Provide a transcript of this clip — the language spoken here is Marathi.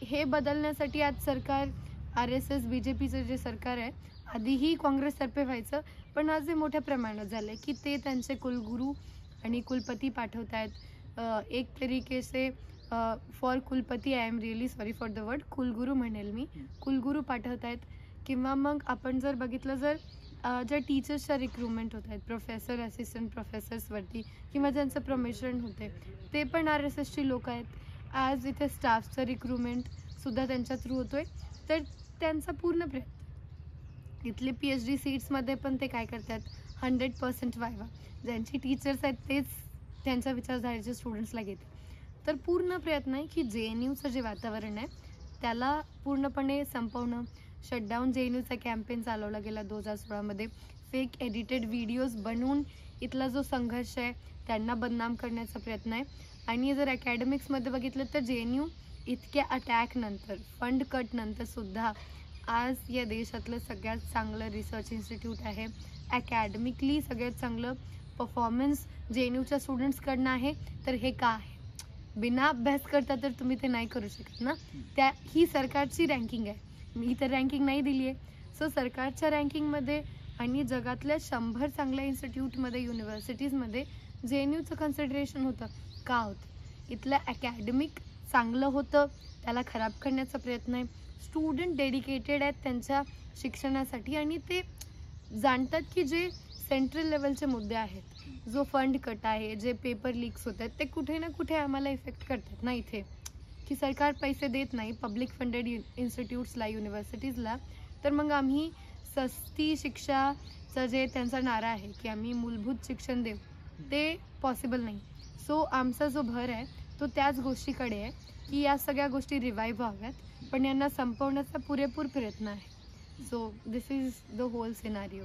हे बदलण्यासाठी आज सरकार RSS BJPचं जे सरकार आहे, आधीही काँग्रेसतर्फे व्हायचं, पण आज हे मोठ्या प्रमाणात झालं आहे की ते त्यांचे कुलगुरू आणि कुलपती पाठवत आहेत. एक तरीके से फॉर कुलपती I am really sorry for the word कुलगुरू म्हणेल मी, कुलगुरू पाठवत आहेत. किंवा मग आपण जर बघितलं ज्या टीचर्सच्या रिक्रुटमेंट होत आहेत, प्रोफेसर असिस्टंट प्रोफेसर्सवरती किंवा ज्यांचं प्रमोशन होते ते पण RSSची लोक आहेत. आज इथे स्टाफचं रिक्रुटमेंटसुद्धा त्यांच्या थ्रू होतो आहे. तर त्यांचा पूर्ण प्रयत्न इथले PhD सीट्समध्ये पण ते काय करतात, 100% व्हायवा. ज्यांची टीचर्स आहेत तेच त्यांच्या विचारधारेचे स्टुडंट्सला घेते. तर पूर्ण प्रयत्न आहे की JNUचं जे वातावरण आहे त्याला पूर्णपणे संपवणं. शटडाऊन JNUचा कॅम्पेन चालवला गेला 2016मध्ये. फेक एडिटेड व्हिडिओज बनवून इथला जो संघर्ष आहे त्यांना बदनाम करण्याचा प्रयत्न आहे. आणि जर अकॅडमिक्समध्ये बघितलं तर JNU इतक्या अटॅकनंतर, फंड कटनंतरसुद्धा आज या देशातलं सगळ्यात चांगलं रिसर्च इन्स्टिट्यूट आहे. अकॅडमिकली सगळ्यात चांगलं परफॉर्मन्स JNUच्या स्टुडंट्सकडनं आहे. तर हे का आहे? बिना अभ्यास करता तर तुम्ही ते नाही करू शकत ना. ही सरकारची रँकिंग आहे, मी तर रँकिंग नाही दिली आहे. सो सरकारच्या रँकिंगमध्ये आणि जगातल्या 100 चांगल्या इन्स्टिट्यूटमध्ये, युनिव्हर्सिटीजमध्ये JNUचं कन्सिडरेशन होतं. का होतं? इथलं अकॅडमिक चांगलं होतं, त्याला खराब करण्याचा प्रयत्न आहे. स्टुडंट डेडिकेटेड आहेत त्यांच्या शिक्षणासाठी आणि ते जाणतात की जे सेंट्रल लेवलचे मुद्दे आहेत, जो फंड कट आहे, जे पेपर लीक्स होत आहेत, ते कुठे ना कुठे आम्हाला इफेक्ट करतात ना. इथे की सरकार पैसे देत नाही पब्लिक फंडेड इन्स्टिट्यूट्सला, युनिव्हर्सिटीजला. तर मग आम्ही सस्ती शिक्षाचा जे त्यांचा नारा आहे की आम्ही मूलभूत शिक्षण देऊ, ते पॉसिबल नाही. सो आमचा जो भर आहे तो त्याच गोष्टीकडे आहे की या सगळ्या गोष्टी रिवाईव्ह व्हाव्यात, पण यांना संपवण्याचा पुरेपूर प्रयत्न आहे. So this is the whole scenario.